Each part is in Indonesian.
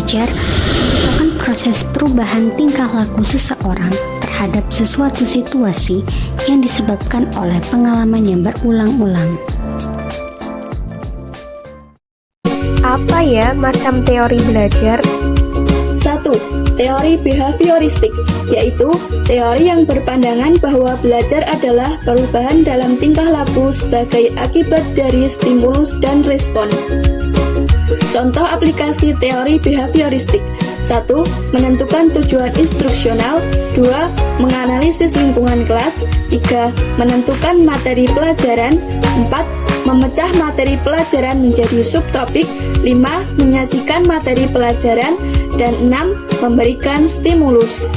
belajar merupakan proses perubahan tingkah laku seseorang terhadap sesuatu situasi yang disebabkan oleh pengalaman yang berulang-ulang. Apa ya macam teori belajar? 1. Teori behavioristik, yaitu teori yang berpandangan bahwa belajar adalah perubahan dalam tingkah laku sebagai akibat dari stimulus dan respon. Contoh aplikasi teori behavioristik: 1. Menentukan tujuan instruksional. 2. Menganalisis lingkungan kelas. 3. Menentukan materi pelajaran. 4. Memecah materi pelajaran menjadi subtopik. 5. Menyajikan materi pelajaran. Dan 6. Memberikan stimulus.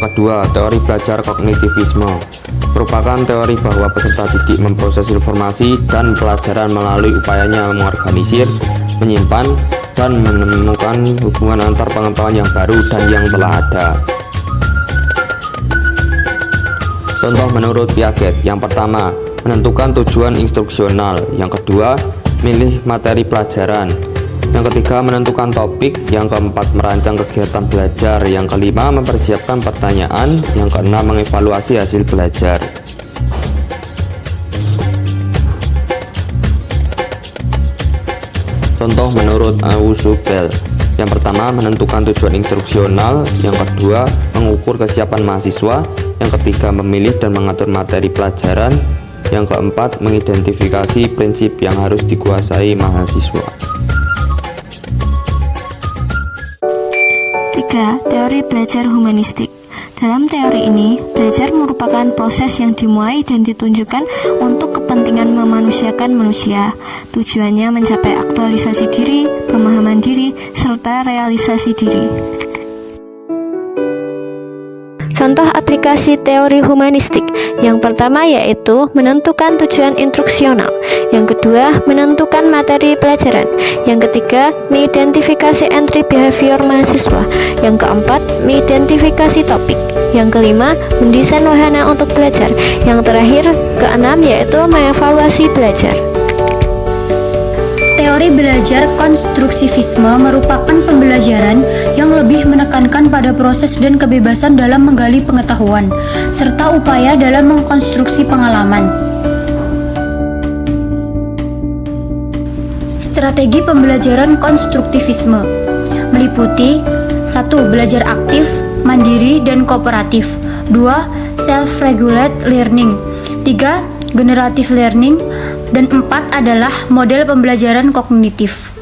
Kedua, teori belajar kognitivisme merupakan teori bahwa peserta didik memproses informasi dan pelajaran melalui upayanya mengorganisir, menyimpan, dan menemukan hubungan antar pengetahuan yang baru dan yang telah ada. Contoh menurut Piaget: yang pertama, menentukan tujuan instruksional. Yang kedua, milih materi pelajaran. Yang ketiga, menentukan topik. Yang keempat, merancang kegiatan belajar. Yang kelima, mempersiapkan pertanyaan. Yang keenam, mengevaluasi hasil belajar. Contoh menurut Ausubel: yang pertama, menentukan tujuan instruksional. Yang kedua, mengukur kesiapan mahasiswa. Yang ketiga, memilih dan mengatur materi pelajaran. Yang keempat, mengidentifikasi prinsip yang harus dikuasai mahasiswa. 3. Teori belajar humanistik. Dalam teori ini, belajar merupakan proses yang dimulai dan ditunjukkan untuk kepentingan memanusiakan manusia. Tujuannya mencapai aktualisasi diri, pemahaman diri, serta realisasi diri. Contoh aplikasi teori humanistik. Yang pertama yaitu menentukan tujuan instruksional. Yang kedua, menentukan materi pelajaran. Yang ketiga, mengidentifikasi entry behavior mahasiswa. Yang keempat, mengidentifikasi topik. Yang kelima, mendesain wahana untuk belajar. Yang terakhir, keenam yaitu mengevaluasi belajar. Teori belajar konstruksivisme merupakan pembelajaran yang lebih menekankan pada proses dan kebebasan dalam menggali pengetahuan, serta upaya dalam mengkonstruksi pengalaman. Strategi pembelajaran konstruktivisme meliputi 1. Belajar aktif, mandiri, dan kooperatif. 2. Self-regulate learning. 3. Generative learning. Dan 4 adalah model pembelajaran kognitif.